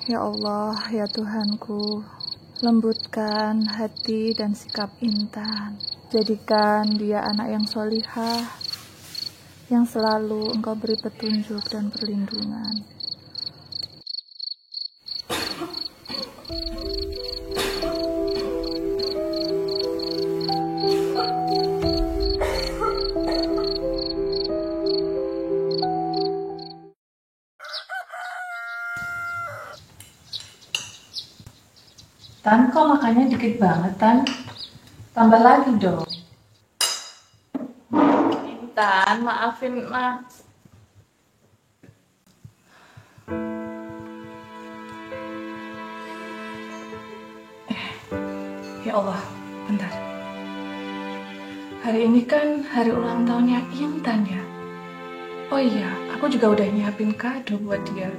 Ya Allah, ya Tuhanku, lembutkan hati dan sikap Intan. Jadikan dia anak yang solihah, yang selalu Engkau beri petunjuk dan perlindungan. Tan, kok makannya dikit banget, Tan? Tambah lagi dong. Intan, maafin, Ma. Ya Allah, bentar. Hari ini kan hari ulang tahunnya Intan ya? Oh iya, aku juga udah nyiapin kado buat dia.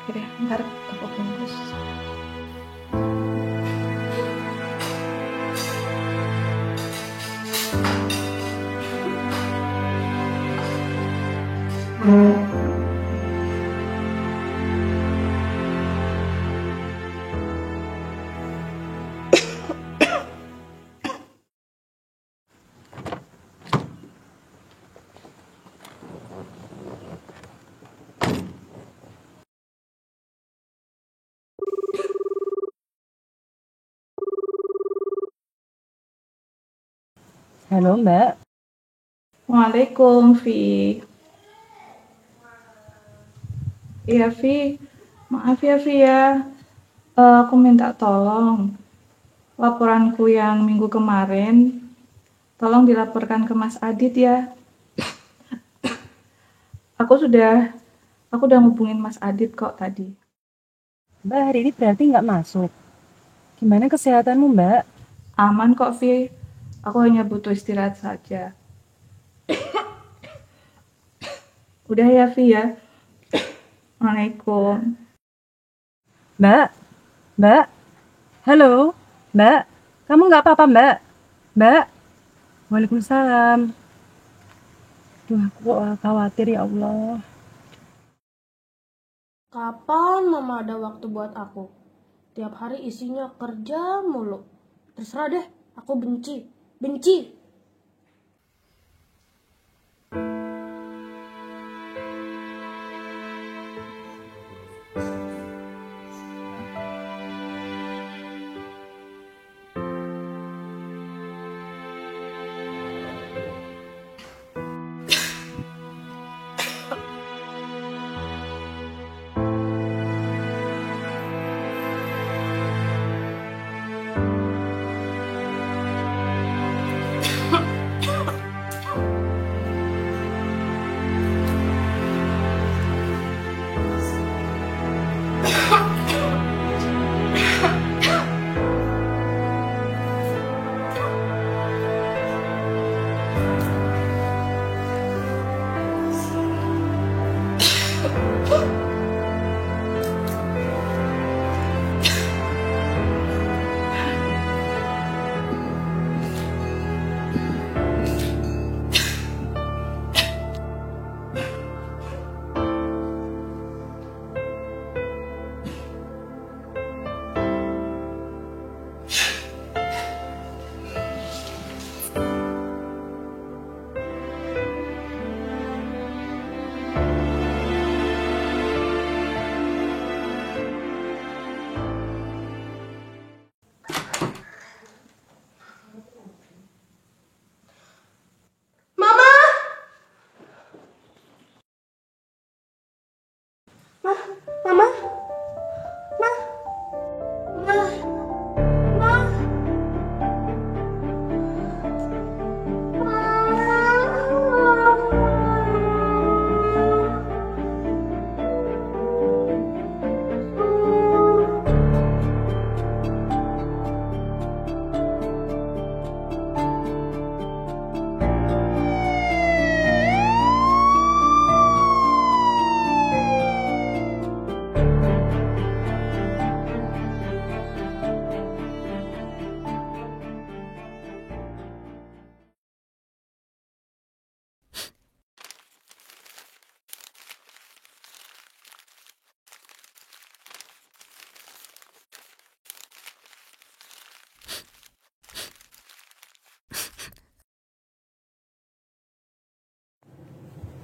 Oke deh, ntar aku bungkus. Halo Mbak. Waalaikum, Vi. Iya, Vi. Maaf ya, Vi ya. Aku minta tolong. Laporanku yang minggu kemarin, tolong dilaporkan ke Mas Adit ya. Aku udah ngubungin Mas Adit kok tadi. Mbak hari ini berarti nggak masuk. Gimana kesehatanmu Mbak? Aman kok, Vi. Aku hanya butuh istirahat saja. Udah ya, Vi ya. Waalaikumsalam. Mbak, halo, Mbak, kamu nggak apa-apa Mbak? Mbak, Waalaikumsalam. Duh, aku kok khawatir ya Allah. Kapan mama ada waktu buat aku? Tiap hari isinya kerja mulu. Terserah deh, aku benci. Benci! Mama? Ma? Ma? Ma?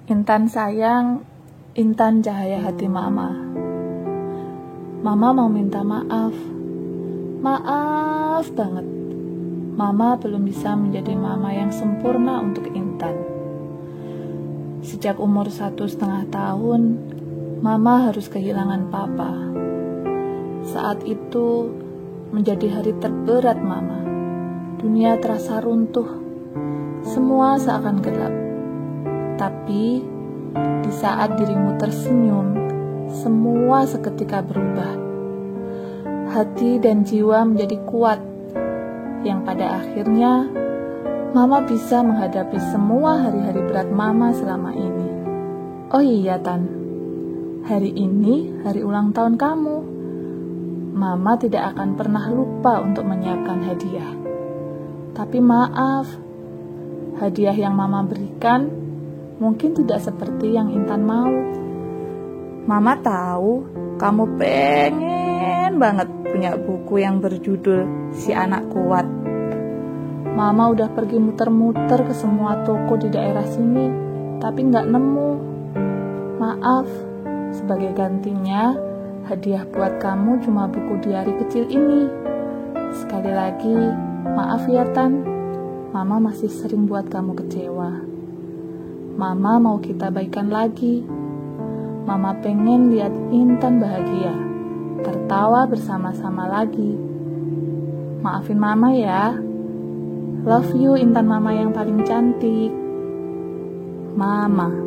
Intan sayang, Intan cahaya hati Mama. Mama mau minta maaf. Maaf banget. Mama belum bisa menjadi mama yang sempurna untuk Intan. Sejak umur 1,5 tahun, Mama harus kehilangan Papa. Saat itu menjadi hari terberat Mama. Dunia terasa runtuh. Semua seakan gelap. Tapi di saat dirimu tersenyum, semua seketika berubah. Hati dan jiwa menjadi kuat, yang pada akhirnya Mama bisa menghadapi semua hari-hari berat Mama selama ini. Oh iya Tan, hari ini hari ulang tahun kamu. Mama tidak akan pernah lupa untuk menyiapkan hadiah. Tapi maaf, hadiah yang Mama berikan mungkin tidak seperti yang Intan mau. Mama tahu kamu pengen banget punya buku yang berjudul Si Anak Kuat. Mama udah pergi muter-muter ke semua toko di daerah sini, tapi nggak nemu. Maaf, sebagai gantinya, hadiah buat kamu cuma buku diari kecil ini. Sekali lagi, maaf ya Tan, Mama masih sering buat kamu kecewa. Mama mau kita baikan lagi. Mama pengen lihat Intan bahagia, tertawa bersama-sama lagi. Maafin Mama ya. Love you Intan Mama yang paling cantik. Mama.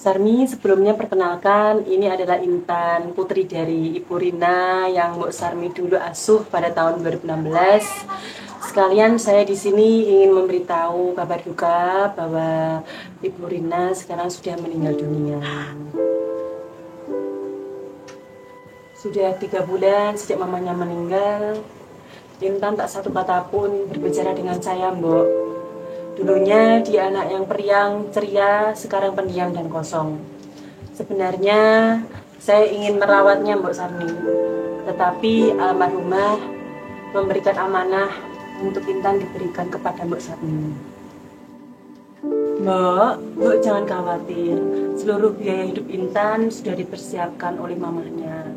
Sarmi, sebelumnya perkenalkan, ini adalah Intan, putri dari Ibu Rina yang Mbok Sarmi dulu asuh pada tahun 2016. Sekalian saya di sini ingin memberitahu kabar duka bahwa Ibu Rina sekarang sudah meninggal dunia. Sudah 3 bulan sejak mamanya meninggal, Intan tak satu kata pun berbicara dengan saya, Mbok. Dulunya dia anak yang periang, ceria, sekarang pendiam dan kosong. Sebenarnya saya ingin merawatnya Mbok Sarmi, tetapi almarhumah memberikan amanah untuk Intan diberikan kepada Mbok Sarmi. Mbok jangan khawatir, seluruh biaya hidup Intan sudah dipersiapkan oleh mamahnya.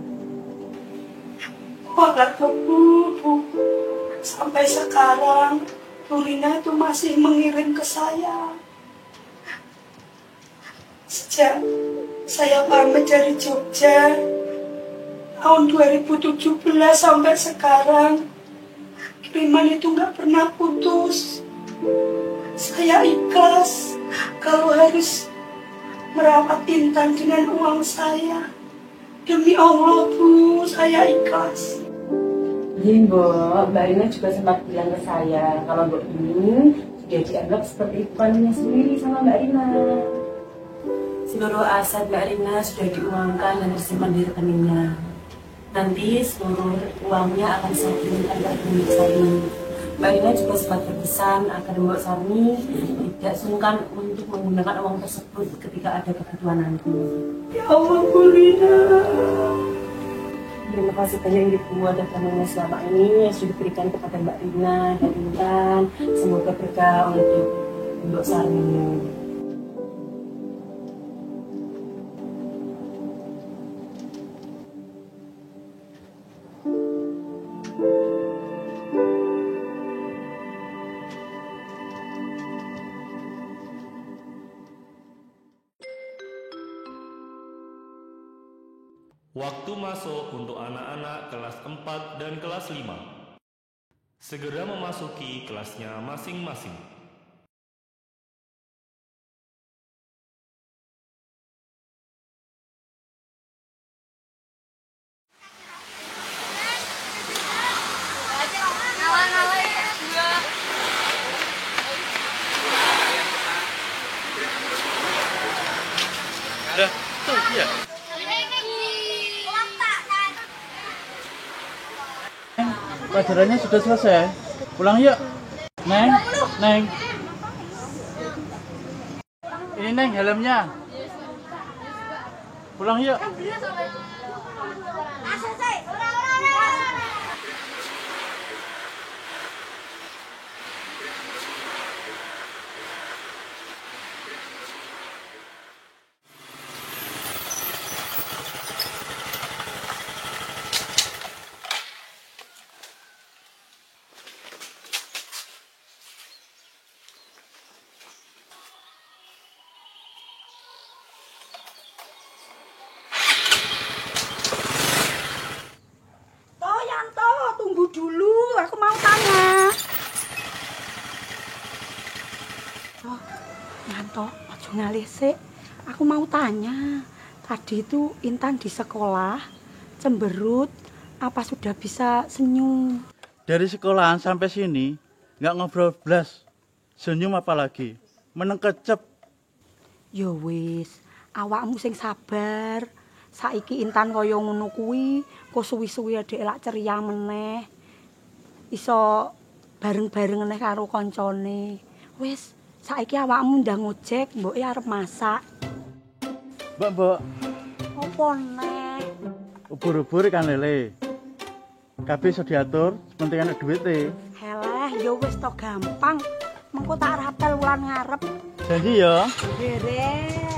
Walau Bu, sampai sekarang Bu Rina itu masih mengirim ke saya. Sejak saya pamit dari Jogja tahun 2017 sampai sekarang, kiriman itu nggak pernah putus. Saya ikhlas kalau harus merawat Intan dengan uang saya. Demi Allah Bu, saya ikhlas. Iya Mbak Rina juga sempat bilang ke saya kalau Mbok ini sudah dianggap seperti ibunya sendiri sama Mbak Rina. Seluruh aset Mbak Rina sudah diuangkan dan tersimpan di rekeningnya. Nanti seluruh uangnya akan saya kirimkan ke rekening Mbok Sarmi. Mbak Rina juga sempat berpesan agar Mbok Sarmi tidak sungkan untuk menggunakan uang tersebut ketika ada kebutuhan nanti. Ya Allah Bu Rina. Terima kasih banyak Ibu atas karunia selama ini yang sudah diberikan kepada Mbak Rina dan Intan. Semoga berkah untuk Mbok Sarmi. Waktu masuk untuk anak-anak kelas 4 dan kelas 5. Segera memasuki kelasnya masing-masing. Dah, tuh ya. Pelajarannya sudah selesai. Pulang yuk. Neng, Neng. Ini Neng helmnya. Pulang yuk. Tunggu dulu, aku mau tanya. Oh, Yanto, ojo ngalih sik. Aku mau tanya. Tadi itu Intan di sekolah cemberut, apa sudah bisa senyum? Dari sekolahan sampai sini nggak ngobrol blas. Senyum apalagi? Meneng kecep. Ya wis, awakmu sing sabar. Saiki Intan kaya ngono kuwi, kok suwi-suwi adek lak ceria meneh. Iso bareng-bareng meneh karo kancane. Wis, saiki awakmu ndang ojek, mboke arep masak. Mbak. Apa neh? Ubur-ubur ikan lele. Kabeh iso diatur, penting ana duwite. Heleh, ya wis to gampang. Mengko tak rapel wulan ngarep. Janji ya. Beres.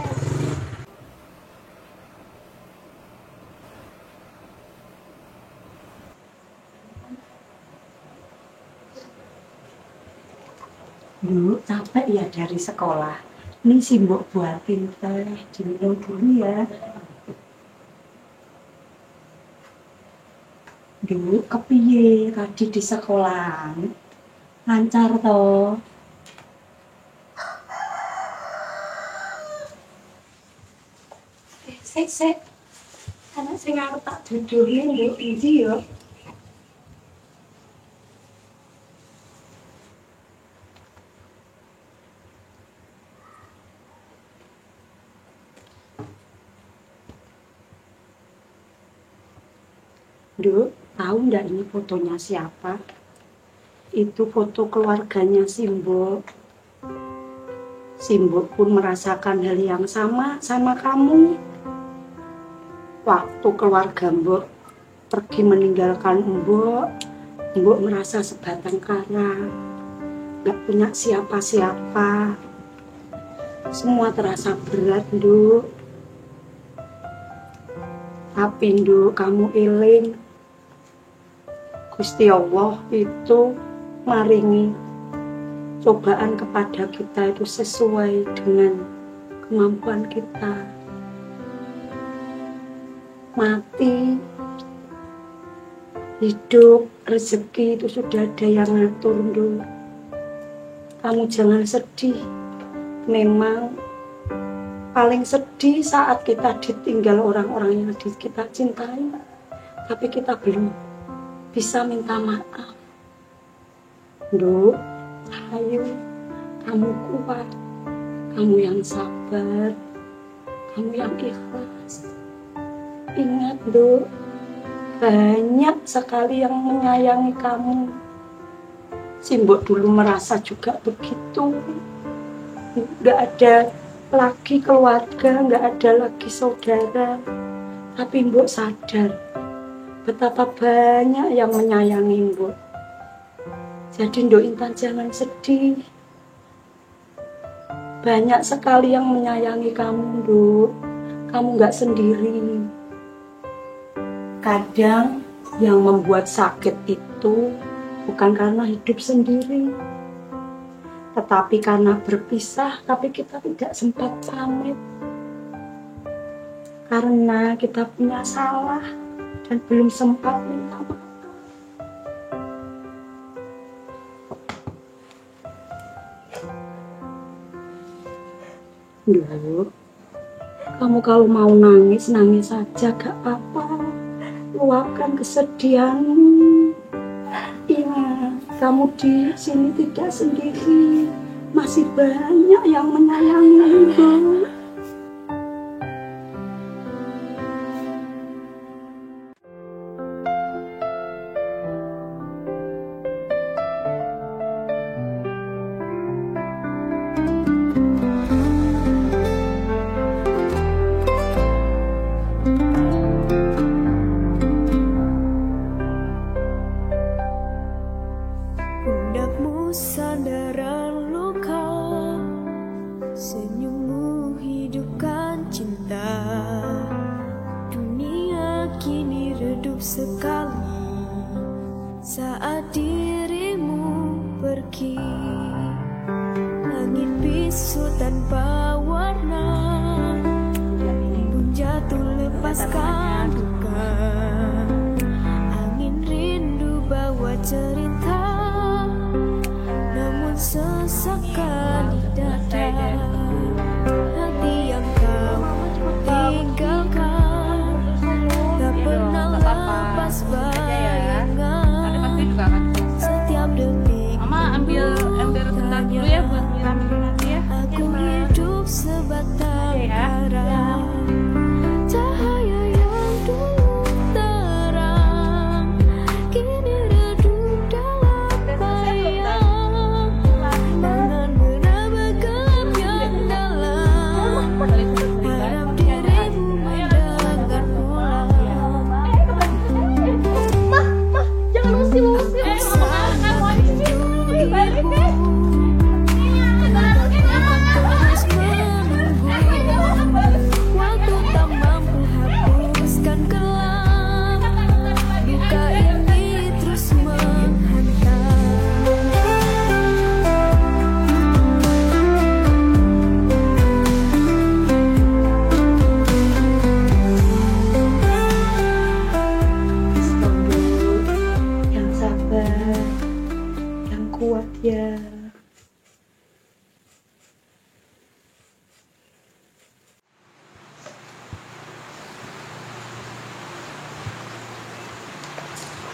Dulu capek ya dari sekolah. Ini sih mbok buatin teh, diminum dulu ya. Dulu kepiye tadi di sekolah? Lancar toh? Sik. Anak sing arep tak dudulin yo iki yo. Duk, tahu nggak ini fotonya siapa? Itu foto keluarganya Simbo. Simbo pun merasakan hal yang sama kamu. waktu keluarga Mbok pergi meninggalkan Mbok merasa sebatang kara, gak punya siapa-siapa. Semua terasa berat, Nduk. Tapi Nduk, kamu eling, Gusti Allah itu maringi cobaan kepada kita itu sesuai dengan kemampuan kita. Mati, hidup, rezeki itu sudah ada yang ngatur, Nduk. Kamu jangan sedih. Memang paling sedih saat kita ditinggal orang-orang yang kita cintai, tapi kita belum bisa minta maaf. Nduk, ayo, kamu kuat, kamu yang sabar, kamu yang ikhlas. Ingat, Nduk, banyak sekali yang menyayangi kamu. Si Mbok dulu merasa juga begitu. Nggak ada lagi keluarga, nggak ada lagi saudara. Tapi Mbok sadar betapa banyak yang menyayangi Mbok. Jadi Nduk Intan jangan sedih. Banyak sekali yang menyayangi kamu, Nduk. Kamu nggak sendiri. Kadang yang membuat sakit itu bukan karena hidup sendiri, tetapi karena berpisah, tapi kita tidak sempat pamit. Karena kita punya salah dan belum sempat minta maaf. Nduk, kamu kalau mau nangis, nangis saja, gak apa-apa. Luapkan kesedihanmu. Ingat, kamu di sini tidak sendiri. Masih banyak yang menyayangi Mbok. Pundakmu sandaran luka, senyummu hidupkan cinta. Dunia kini redup sekali saat dirimu pergi. Langit bisu tanpa warna, embun jatuh lepaskan duka. Angin rindu bawa cerita, namun sesakan di dada. Hati yang kau tinggalkan tak pernah lepas bayangan. Setiap detik Mama ambil ember bentar dulu ya buat nyiramin nanti ya. aku hidup sebatang kara. Cahaya yang dulu terang kini redup dalam bayang. Dengan berapa gelap yang dalam, harap dirimu mendengar pulang. Jangan musim-musim. Balik deh. Terus menunggu, waktu tak mampu hapuskan kelam. Duka ini terus menghantam. Yang sabar, yang kuat ya.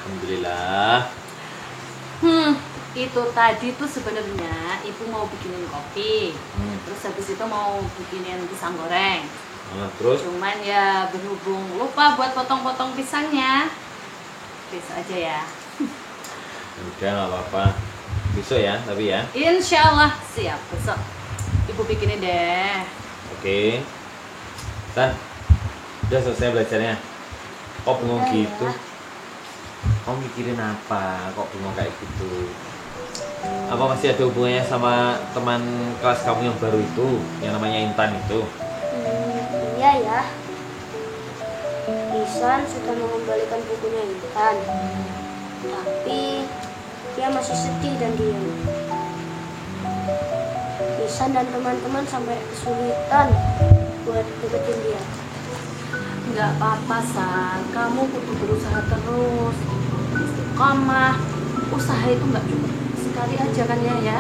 Alhamdulillah. Itu tadi tuh sebenarnya ibu mau bikinin kopi, terus habis itu mau bikinin pisang goreng. Terus Cuman ya berhubung lupa buat potong-potong pisangnya, besok aja ya. udah nggak apa-apa. Besok ya, tapi ya. Insya Allah siap, besok ibu bikinin deh. Oke. Tan, udah selesai belajarnya. Kok bengong gitu? Kamu mikirin apa? Kok bengong kayak gitu? Apa masih ada hubungannya sama teman kelas kamu yang baru itu, yang namanya Intan itu? Iya ya. Ihsan sudah mengembalikan bukunya Intan. Tapi dia masih sedih dan diam. Ihsan dan teman-teman sampai kesulitan buat deketin dia. Nggak apa-apa, San. Kamu kudu berusaha terus. Istiqomah. Usaha itu nggak cuma sekali aja kan ya? Iya.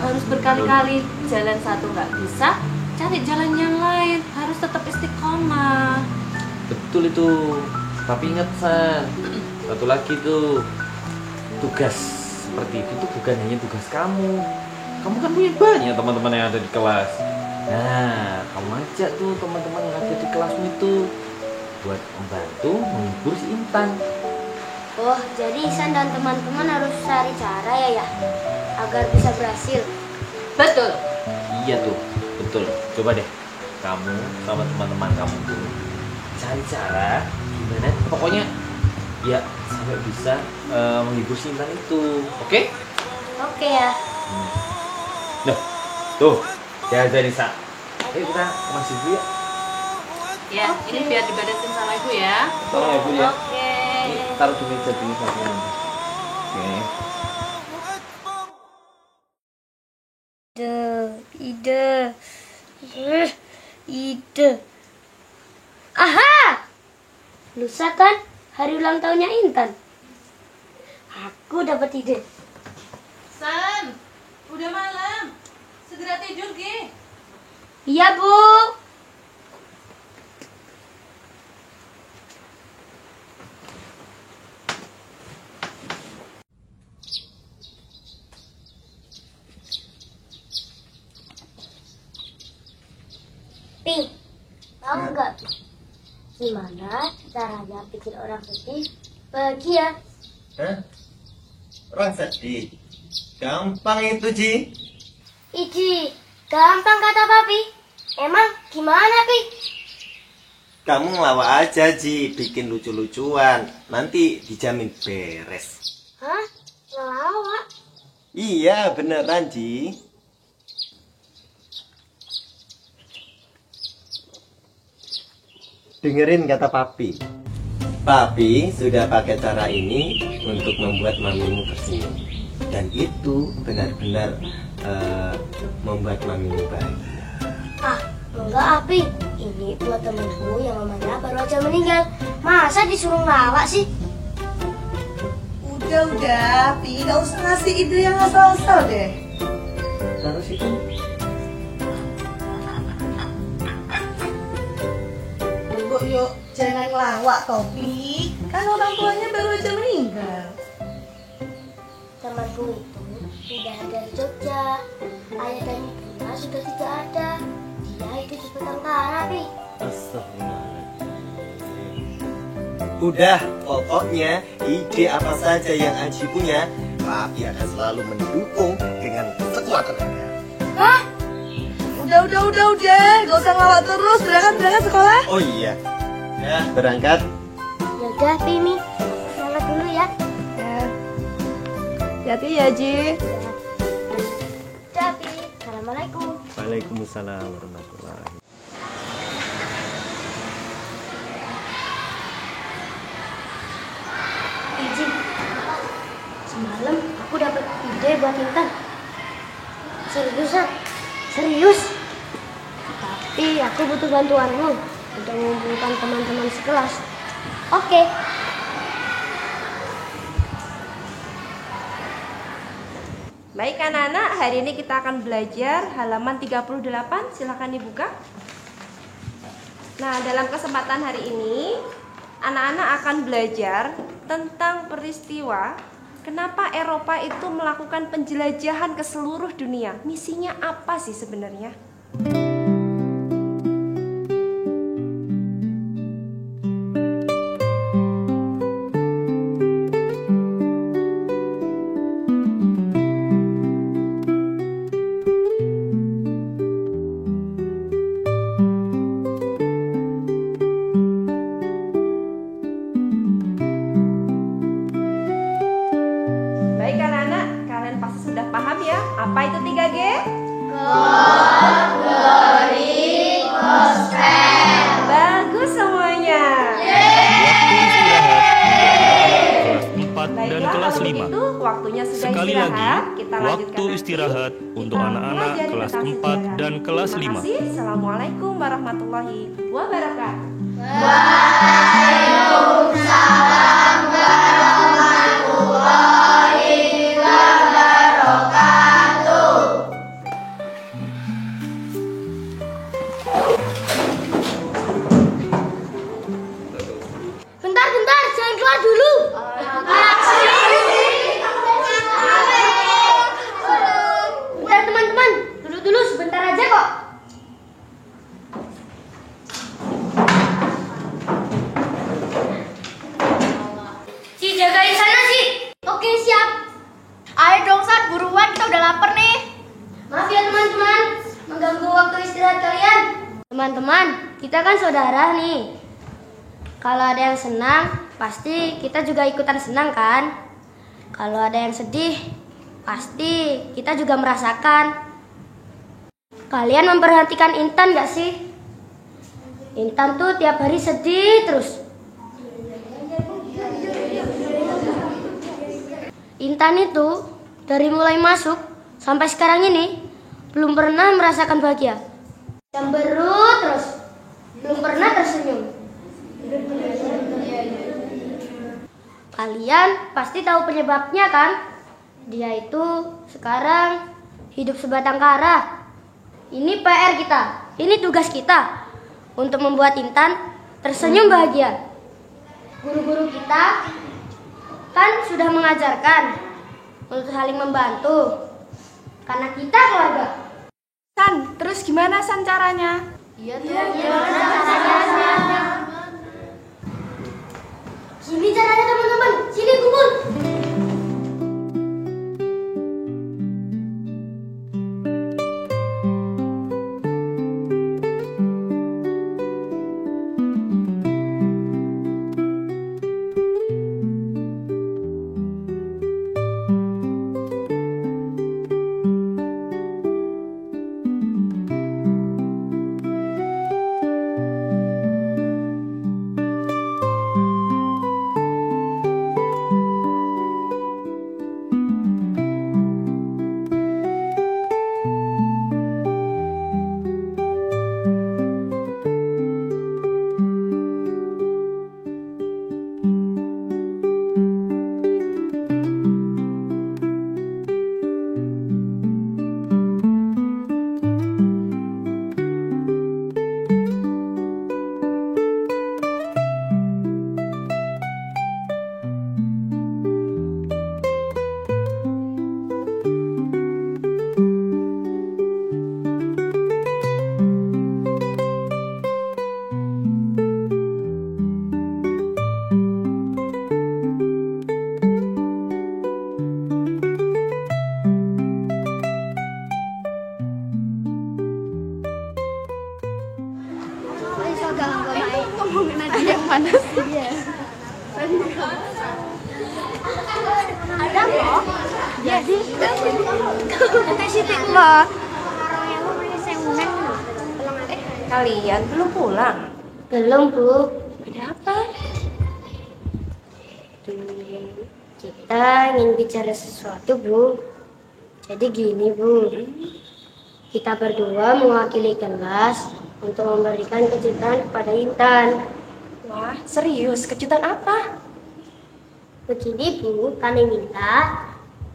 Harus berkali-kali. Jalan satu nggak bisa, cari jalan yang lain. Harus tetap istiqomah. Betul itu. Tapi ingat, San. Satu lagi tuh. Tugas seperti itu tuh bukan hanya tugas kamu. Kamu kan punya banyak teman-teman yang ada di kelas. Nah, kamu ajak tuh teman-teman yang ada di kelasmu itu buat membantu menghibur si Intan. Oh, jadi Ihsan dan teman-teman harus cari cara ya agar bisa berhasil. Betul. Iya tuh, betul. Coba deh, kamu sama teman-teman kamu tuh cari cara gimana. Pokoknya ya sampai bisa menghibur si Intan itu. Oke? Oke ya. Nah, tuh, jaga Nisa. Ayo kita ke masjid dulu ya. Ya, ini biar dibadatin sama ibu ya. Tolong ya Bu ya. Oke. Ini taruh di meja dulu satu nanti. Oke. Ide. Aha! Lusa kan hari ulang tahunnya Intan. Aku dapat ide. San, udah malam. Segera tidur, Gi. Iya, Bu. Pi, tahu nggak gimana caranya bikin orang sedih bahagia? Hah? Orang sedih? Gampang itu, Ji. Iji, gampang kata Papi. Emang gimana, Pi? Kamu ngelawak aja, Ji. Bikin lucu-lucuan. Nanti dijamin beres. Hah? Ngelawak? Iya, beneran, Ji. Dengerin kata Papi. Papi sudah pakai cara ini untuk membuat mamimu tersenyum. Dan itu benar-benar membuat mamimu bahagia. Ah, enggak, Api. Ini buat temenku yang mamanya baru aja meninggal. Masa disuruh ngelawak sih? Udah, Pi. Gak usah ngasih ide yang asal-asal deh. Terus itu Yuk, jangan ngelawak, Topi. Kan orang tuanya baru aja meninggal. Temanku itu sudah ada di Jogja. Ayah dan ibunya sudah tidak ada. Dia hidup di Betangkara, Pi. Astagfirullahaladzim. Udah, pokoknya ide apa saja yang Aji punya, Papi akan selalu mendukung dengan sekuat tenaga. Hah? Udah. Gak usah ngelawak terus. Berangkat sekolah. Oh iya. Ya, berangkat. Yaudah, Pi, Mi. Berangkat dulu ya. Hati-hati ya, Ji. Udah, Pi. Assalamualaikum. Waalaikumsalam warahmatullahi. Izin. Semalam aku dapat ide buat Intan. Seriusan? Serius? Tapi aku butuh bantuanmu untuk mengumpulkan teman-teman sekelas. Oke. Baik anak-anak, hari ini kita akan belajar halaman 38. Silakan dibuka. Nah, dalam kesempatan hari ini anak-anak akan belajar tentang peristiwa kenapa Eropa itu melakukan penjelajahan ke seluruh dunia. Misinya apa sih sebenarnya? semuanya. Apa itu 3G? God, Glory, Gospel. Bagus semuanya. Dan kelas 5. Itu waktunya sudah Sekali istirahat. lagi, Kita lanjutkan waktu istirahat untuk anak-anak pelajari kelas tentang 4 sejarah. dan kelas Terima 5. kasih. Assalamualaikum warahmatullahi wabarakatuh. Waalaikumsalam warahmatullahi wabarakatuh. Bentar, jangan keluar dulu. Udah teman-teman, duduk dulu sebentar aja kok. Si jagain sana sih. Oke, siap. Ayo dong Sat, buruan, kita udah lapar nih. Maaf ya teman-teman, mengganggu waktu istirahat kalian. Teman-teman, kita kan saudara nih. Kalau ada yang senang, pasti kita juga ikutan senang kan? Kalau ada yang sedih, pasti kita juga merasakan. Kalian memperhatikan Intan gak sih? Intan tuh tiap hari sedih terus. Intan itu dari mulai masuk sampai sekarang ini belum pernah merasakan bahagia. Cemberut terus, belum pernah tersenyum. Kalian pasti tahu penyebabnya kan? Dia itu sekarang hidup sebatang kara. Ini PR kita, ini tugas kita untuk membuat Intan tersenyum bahagia. Guru-guru kita kan sudah mengajarkan untuk saling membantu karena kita keluarga. San, terus gimana San caranya? Iya tuh. Gini caranya teman-teman, sini kumpul. Yang mana sih? Ada kok. Jadi kata Siti lo. Kalian belum pulang? Belum, Bu. Ada apa? Kita ingin bicara sesuatu, Bu. Jadi gini, Bu. Kita berdua mewakili kelas untuk memberikan kejutan kepada Intan. Wah, serius? Kejutan apa? Begini, Bu, kami minta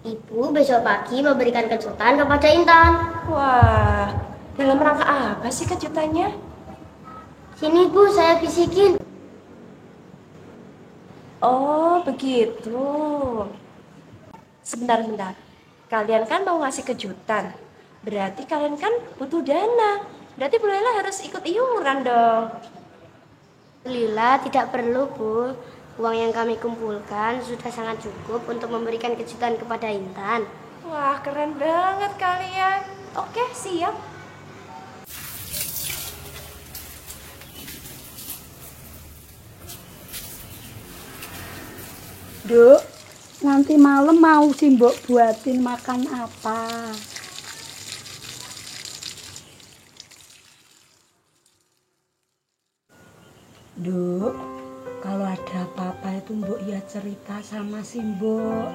Ibu besok pagi memberikan kejutan kepada Intan. Wah, dalam rangka apa sih kejutannya? Sini, Bu, saya bisikin. Oh, begitu. Sebentar. Kalian kan mau ngasih kejutan. Berarti kalian kan butuh dana. Berarti Bu Lela harus ikut iuran dong. Lila tidak perlu, Bu. Uang yang kami kumpulkan sudah sangat cukup untuk memberikan kejutan kepada Intan. Wah, keren banget kalian. Oke, siap. Duk, Nanti malam mau si Mbok buatin makan apa? Duk, kalau ada apa-apa itu Mbok ya cerita sama si Mbok.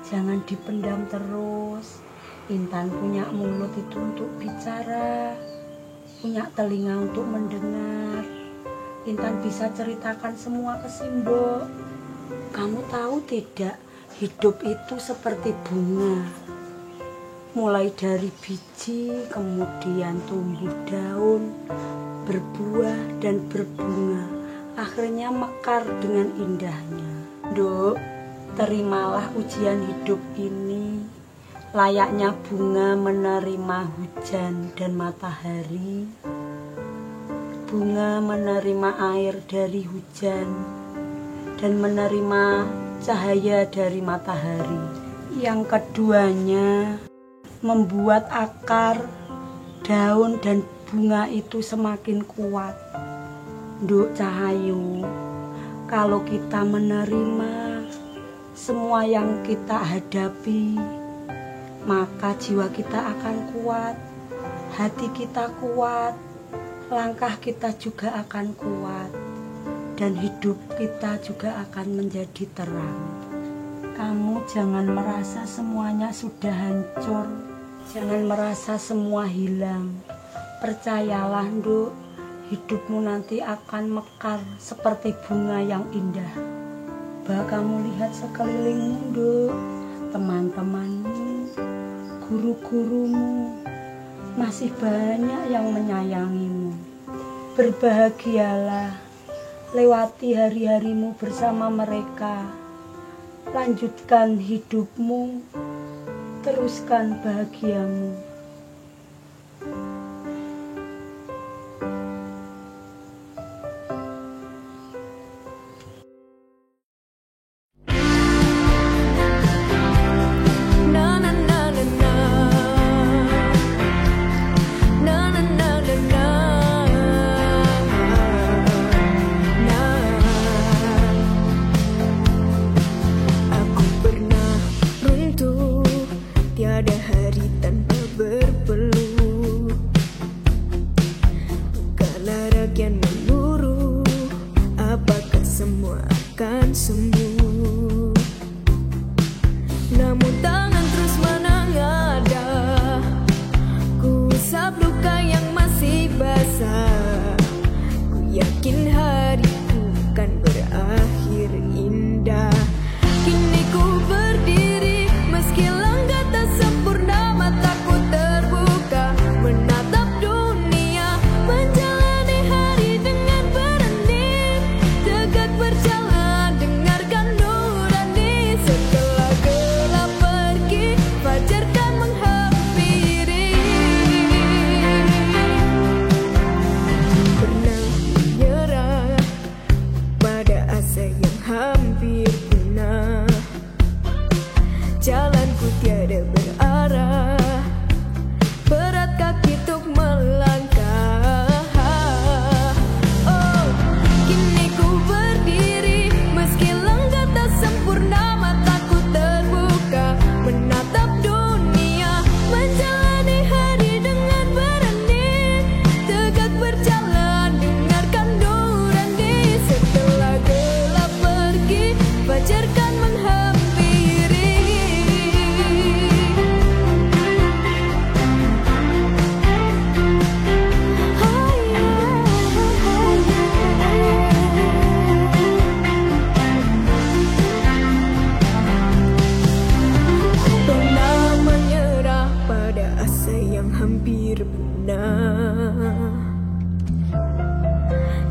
Jangan dipendam terus. Intan punya mulut itu untuk bicara, punya telinga untuk mendengar. Intan bisa ceritakan semua ke si Mbok. Kamu tahu tidak, hidup itu seperti bunga. Mulai dari biji, kemudian tumbuh daun, berbuah dan berbunga, akhirnya mekar dengan indahnya. Duk, terimalah ujian hidup ini, layaknya bunga menerima hujan dan matahari. Bunga menerima air dari hujan dan menerima cahaya dari matahari. Yang keduanya membuat akar, daun dan bunga itu semakin kuat. Nduk Cahayu, kalau kita menerima semua yang kita hadapi, maka jiwa kita akan kuat, hati kita kuat, langkah kita juga akan kuat, dan hidup kita juga akan menjadi terang. Kamu jangan merasa semuanya sudah hancur, jangan merasa semua hilang. Percayalah, Nduk, hidupmu nanti akan mekar seperti bunga yang indah. Kamu lihat sekelilingmu, Nduk, teman-temanmu, guru-gurumu, masih banyak yang menyayangimu. Berbahagialah, lewati hari-harimu bersama mereka. Lanjutkan hidupmu, teruskan bahagiamu.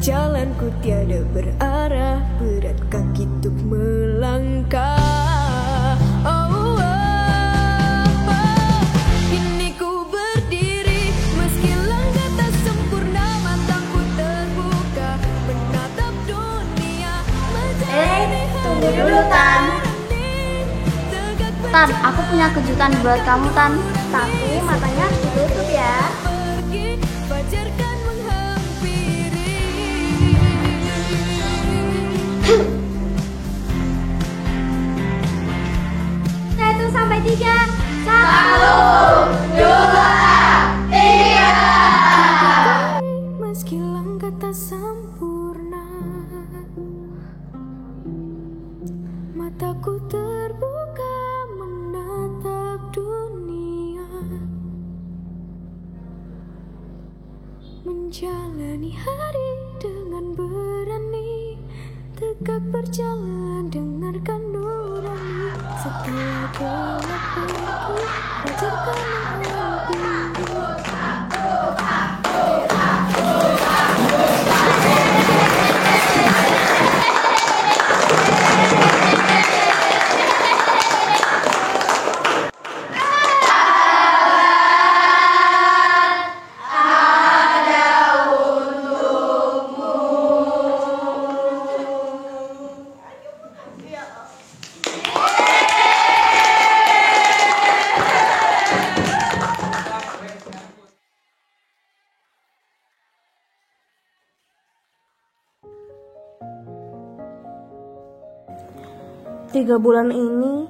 Jalanku tiada berarah, berat kaki untuk melangkah. Oh, kini ku berdiri, meski langkah tak sempurna, mataku terbuka menatap dunia. Tunggu dulu, Tan. Tan, aku punya kejutan buat kamu, Tan. Tapi matanya harus ditutup ya. sampai 3. 1, 2, 3. Meski langkah tak sempurna, mataku terbuka menatap dunia, menjalani hari dengan berani, tegak berjalan dengarkan nurani. Setelah gelap pergi, fajarkan menghampiri. Tiga bulan ini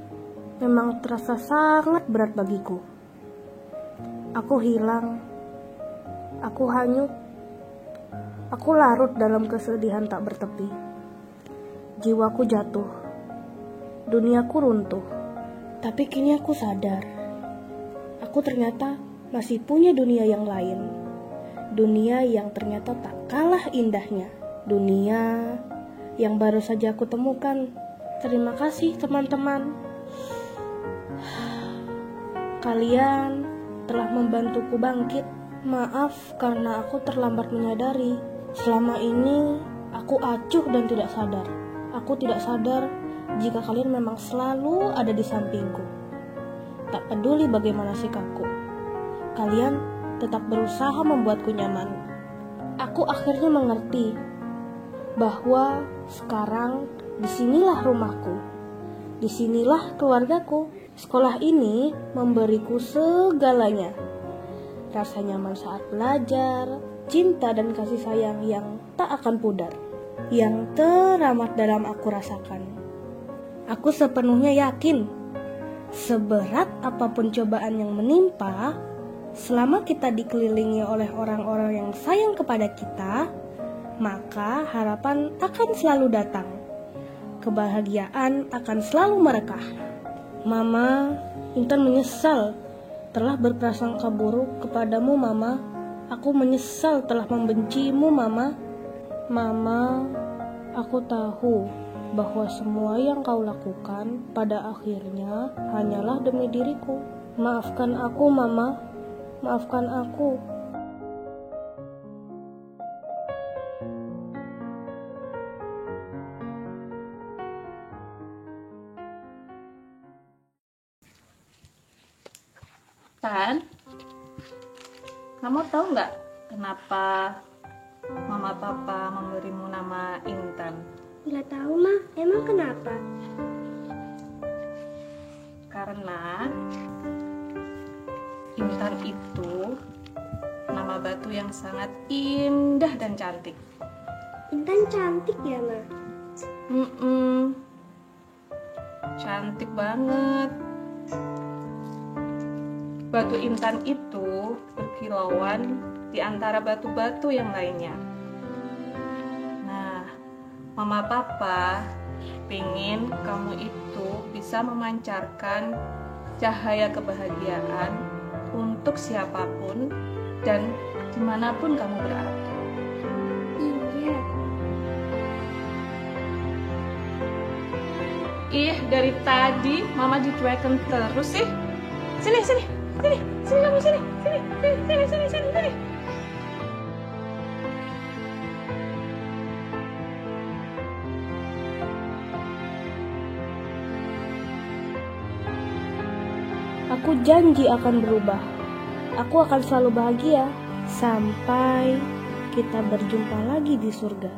memang terasa sangat berat bagiku. Aku hilang, aku hanyut, aku larut dalam kesedihan tak bertepi. Jiwaku jatuh, duniaku runtuh. Tapi kini aku sadar, aku ternyata masih punya dunia yang lain. Dunia yang ternyata tak kalah indahnya. Dunia yang baru saja aku temukan. Terima kasih teman-teman. Kalian telah membantuku bangkit. Maaf karena aku terlambat menyadari. Selama ini aku acuh dan tidak sadar. Aku tidak sadar jika kalian memang selalu ada di sampingku. Tak peduli bagaimana sikapku, kalian tetap berusaha membuatku nyaman. Aku akhirnya mengerti bahwa sekarang disinilah rumahku, disinilah keluargaku. Sekolah ini memberiku segalanya. Rasa nyaman saat belajar, cinta dan kasih sayang yang tak akan pudar, yang teramat dalam aku rasakan. Aku sepenuhnya yakin, seberat apapun cobaan yang menimpa, selama kita dikelilingi oleh orang-orang yang sayang kepada kita, maka harapan akan selalu datang. Kebahagiaan akan selalu merekah. Mama, Intan menyesal telah berprasangka buruk kepadamu, Mama. Aku menyesal telah membencimu, Mama. Mama, aku tahu bahwa semua yang kau lakukan pada akhirnya hanyalah demi diriku. Maafkan aku, Mama. Maafkan aku. Tan, kamu tahu nggak kenapa Mama Papa memberimu nama Intan? Nggak tahu, Ma. Emang kenapa? Karena Intan itu nama batu yang sangat indah dan cantik. Intan cantik ya, Ma? Cantik banget. Batu Intan itu berkilauan di antara batu-batu yang lainnya. Nah, Mama Papa pengen kamu itu bisa memancarkan cahaya kebahagiaan untuk siapapun dan dimanapun kamu berada. Iya. Ih, dari tadi Mama dicuekin terus sih. Sini kamu sini. Aku janji akan berubah. Aku akan selalu bahagia sampai kita berjumpa lagi di surga.